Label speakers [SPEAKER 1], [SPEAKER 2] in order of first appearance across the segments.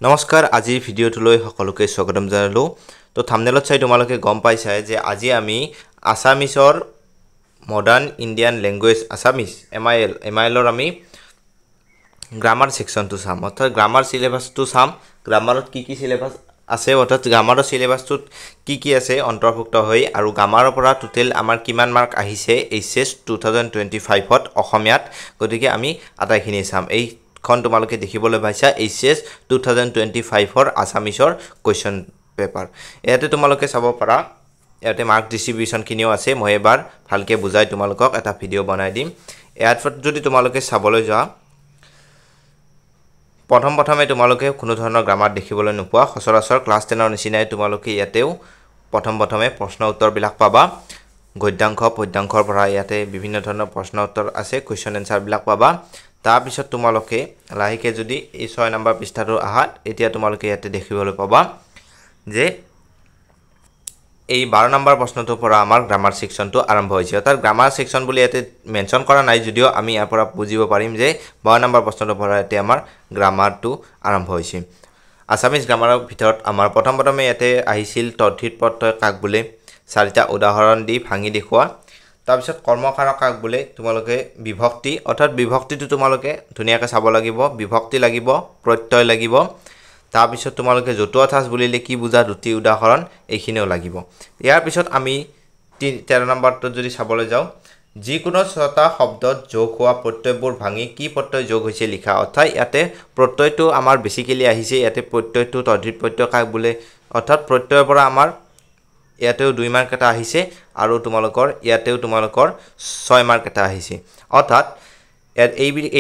[SPEAKER 1] নমস্কাৰ আজিৰ ভিডিঅ'টোলৈ সকলোকে স্বাগতম জনালোঁ তো থাম্বনেলত চাই তোমালোকে গম পাইছাই যে আজি আমি আসামিছৰ মডাৰ্ণ ইণ্ডিয়ান লেংগুৱেজ আসামিজ এমআইএলৰ আমি গ্ৰামাৰ সেকশনটো চাম অৰ্থাৎ গ্ৰামাৰ সিলেবাসটো চাম গ্ৰামাৰত কি সিলেবাস আছে অৰ্থাৎ গ্ৰামাৰৰ সিলেবাসটোত কি আছে অন্তৰ্ভুক্ত হৈ আৰু গ্ৰামাৰৰ পৰা টোটেল আমাৰ কিমান মাৰ্ক আহিছে এইচএছ 2025ত অসমীয়াত গতিকে আমি আটাইখিনি চাম এই খন তোমালোকে দেখিবলৈ পাইছা এইচএছ 2025 আসামিছৰ কোৱেশ্চন পেপাৰ ইয়াতে তোমালোকে চাব পাৰা ইয়াতে মাৰ্ক ডিস্ট্ৰিবিউশন কিনিও আছে মই এবাৰ ভালকে বুজাই তোমালোকক এটা ভিডিও বনাই দিম ইয়াত যদি তোমালোকে চাবলৈ যোৱা প্ৰথমে তোমালোকে কোনো ধৰণৰ গ্ৰামাৰ দেখিবলৈ নোপোৱা সচৰাচৰ ক্লাছ 10ৰ নিচিনাই তোমালোকে ইয়াতেও প্ৰথমে প্ৰশ্ন উত্তৰবিলাক পাবা গদ্যাংশৰ পৰা ইয়াতে বিভিন্ন ধৰণৰ প্ৰশ্ন উত্তৰ আছে কোৱেশ্চন এনসাৰ বিলাক পাবা তাৰ পিছত তোমালোকে লাহেকে যদি এই 6 নম্বৰ পৃষ্ঠাটো আহাত এতিয়া তোমালোকে ইয়াতে দেখিবলৈ পাবা যে এই 12 নম্বৰ প্ৰশ্নটোৰ পৰা আমাৰ গ্ৰামাৰ সেকশনটো আৰম্ভ হৈছে অৰ্থাৎ গ্ৰামাৰ সেকশন বুলি ইয়াতে মেনশন কৰা নাই যদিও আমি ইয়াৰ পৰা বুজিব পাৰিম যে 12 নম্বৰ প্ৰশ্নটোৰ পৰা এতিয়া আমাৰ গ্ৰামাৰটো আৰম্ভ হৈছে আসামিজ গ্ৰামাৰৰ ভিতৰত আমাৰ প্ৰথমে ইয়াতে আহিছিল তদ্ধিত প্ৰত্যয় কাক বোলে চাৰিটা উদাহৰণ দি ভাঙি দেখুৱা তাৰ পিছত কৰ্মকাৰক কাক বোলে তোমালোকে বিভক্তি অৰ্থাৎ বিভক্তিটো তোমালোকে ধুনিয়াকৈ চাব লাগিব বিভক্তি লাগিব প্ৰত্যয় লাগিব তাৰ পিছত তোমালোকে জতুৱা ঠাঁচ বুলিলে কি বুজা দুটি উদাহৰণ এইখিনিও লাগিব ইয়াৰ পিছত আমি 13 নম্বৰটো যদি চাবলৈ যাওঁ যিকোনো ছটা শব্দত যোগ হোৱা প্ৰত্যয়বোৰ ভাঙি কি প্ৰত্যয় যোগ হৈছে লিখা অৰ্থাৎ ইয়াতে প্ৰত্যয়টো আমাৰ বেসিক্যালি আহিছে ইয়াতে প্ৰত্যয়টো তদ্ধিত প্ৰত্যয় কাক বোলে অৰ্থাৎ প্ৰত্যয়ৰ পৰা আমাৰ ইয়াতেও 2 মাৰ্ক এটা আহিছে আৰু তোমালোকৰ ইয়াতেও তোমালোকৰ 6 মাৰ্ক এটা আহিছে অৰ্থাৎ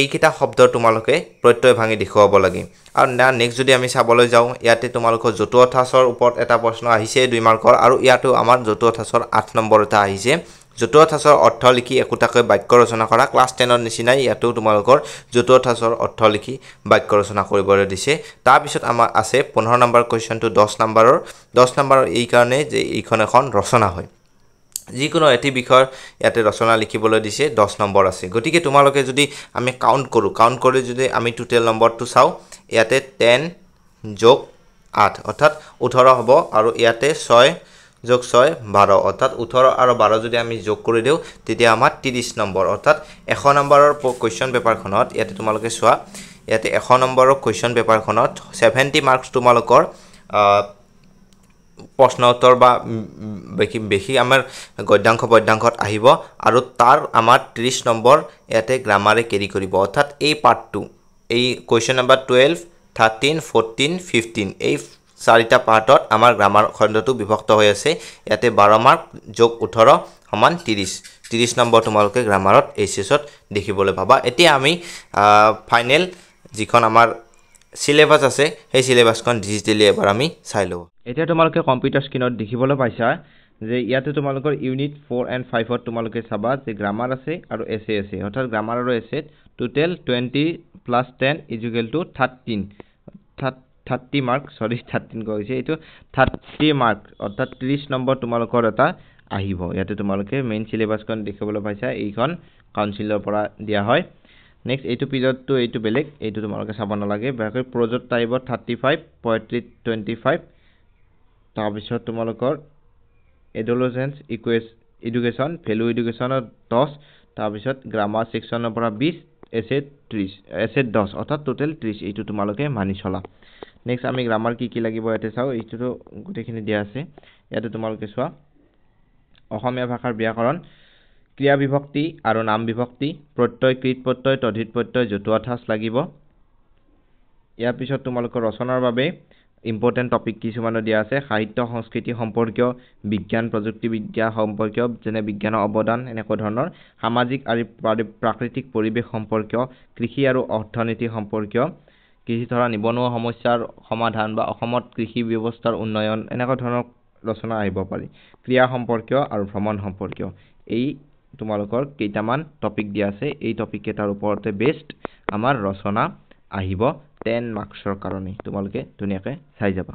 [SPEAKER 1] এই কিটা শব্দ তোমালোকে প্ৰত্যয় ভাঙি দেখুৱাব লাগে আৰু নেক্সট যদি আমি চাবলৈ যাওঁ ইয়াতে তোমালোকৰ জতুৱা ঠাঁচৰ ওপৰত এটা প্ৰশ্ন আহিছে 2 মাৰ্কৰ আৰু ইয়াতেও আমাৰ জতুৱা ঠাঁচৰ 8 নম্বৰ এটা আহিছে জতুৱা ঠাঁচৰ অৰ্থ লিখি একোটাকৈ বাক্য ৰচনা কৰা ক্লাছ 10ৰ নিচিনাই ইয়াতেও তোমালোকৰ জতুৱা ঠাঁচৰ অৰ্থ লিখি বাক্য ৰচনা কৰিবলৈ দিছে তাৰ পিছত আমাৰ আছে 15 নম্বৰ কোৱেশ্চনটো 10 নম্বৰৰ এই কাৰণে যে এইখন এখন ৰচনা হয় যিকোনো এটি বিষয়ৰ ইয়াতে ৰচনা লিখিবলৈ দিছে 10 নম্বৰ আছে গতিকে তোমালোকে যদি আমি কাউন্ট কৰি যদি আমি টোটেল নম্বৰটো চাও ইয়াতে 10 যোগ 8 অৰ্থাৎ 18 হ'ব আৰু ইয়াতে 6 যোগ 6 12 অৰ্থাৎ 18 আৰু 12 যদি আমি যোগ কৰি দিও তেতিয়া আমাৰ 30 নম্বৰ অৰ্থাৎ 100 নম্বৰৰ কোৱেশ্চন পেপাৰখনত ইয়াতে তোমালোকে চোৱা ইয়াতে 100 নম্বৰৰ কোৱেশ্চন পেপাৰখনত 70 মাৰ্কস তোমালোকৰ প্ৰশ্ন উত্তৰ বা বেকি আমাৰ গদ্যাংশত আহিব আৰু তাৰ আমাৰ 30 নম্বৰ ইয়াতে গ্ৰামাৰে কেৰি কৰিব অৰ্থাৎ এই পাৰ্টটো এই কোৱেশ্চন নম্বৰ 12 13 14 15 এই চাৰিটা পাৰ্টত আমাৰ গ্ৰামাৰ খণ্ডটো বিভক্ত হৈ আছে ইয়াতে 12 মাৰ্ক যোগ 18 সমান 30 নম্বৰ তোমালোকে গ্ৰামাৰত এইচএছত দেখিবলৈ পাবা এতিয়া আমি ফাইনেল যিখন আমাৰ সিলেবাস আছে সেই সিলেবাসখন ডিজিটালি এবাৰ আমি চাই লও এতিয়া তোমালোকে কম্পিউটাৰ স্ক্ৰিনত দেখিবলৈ পাইছা যে ইয়াতে তোমালোকৰ ইউনিট 4 এণ্ড 5ত তোমালোকে চাবা যে গ্ৰামাৰ আছে আৰু এসএ আছে অৰ্থাৎ গ্ৰামাৰ আৰু এসএ টোটেল 20 + 10 = 30 মাৰ্ক 13 কৈছে এইটো 30 মাৰ্ক অৰ্থাৎ 30 নম্বৰ তোমালোকৰ এটা আহিব ইয়াতে তোমালোকে মেইন সিলেবাসখন দেখিবলৈ পাইছা এইখন কাউন্সিলৰ পৰা দিয়া হয় নেক্সট এইটো পিৰিয়ডটো এইটো বেলেগ এইটো তোমালোকে চাব নালাগে বাকি প্ৰজেক্ট টাইপত 35 পোয়েট্ৰি 25 তাৰ পিছত তোমালোকৰ এডোলেসেন্স এডুকেশন ভ্যালু এডুকেশনৰ 10 তাৰ পিছত গ্ৰামাৰ সেকশনৰ পৰা 20 এসএ 30 এসএ 10 অৰ্থাৎ টোটেল 30 এইটো তোমালোকে মানি চলা নেক্সট আমি গ্ৰামাৰ কি লাগিব ইয়াতে চাও এইটো গোটেখিনি দিয়া আছে ইয়াতে তোমালোকে চোৱা অসমীয়া ভাষাৰ ব্যাকৰণ ক্ৰিয়া বিভক্তি আৰু নাম বিভক্তি প্ৰত্যয় কৃত প্ৰত্যয় তদ্ধিত প্ৰত্যয় জতুৱা ঠাঁচ লাগিব ইয়াৰ পিছত তোমালোকৰ ৰচনাৰ বাবে ইম্পৰ্টেন্ট টপিক কিছুমান দিয়া আছে সাহিত্য সংস্কৃতি সম্পৰ্কীয় বিজ্ঞান প্ৰযুক্তিবিদ্যা সম্পৰ্কীয় যেনে বিজ্ঞানৰ অৱদান এনেকুৱা ধৰণৰ সামাজিক আৰু প্ৰাকৃতিক পৰিৱেশ সম্পৰ্কীয় কৃষি আৰু অৰ্থনীতি সম্পৰ্কীয় কৃষি ধৰা নিবনুৱা সমস্যাৰ সমাধান বা অসমত কৃষি ব্যৱস্থাৰ উন্নয়ন এনেকুৱা ধৰণৰ ৰচনা আহিব পাৰি ক্ৰিয়া সম্পৰ্কীয় আৰু ভ্ৰমণ সম্পৰ্কীয় এই তোমালোকৰ কেইটামান টপিক দিয়া আছে এই টপিক কেইটাৰ ওপৰতে বেস্ট আমাৰ ৰচনা আহিব 10 মাৰ্কসৰ কাৰণে তোমালোকে ধুনিয়াকৈ চাই যাবা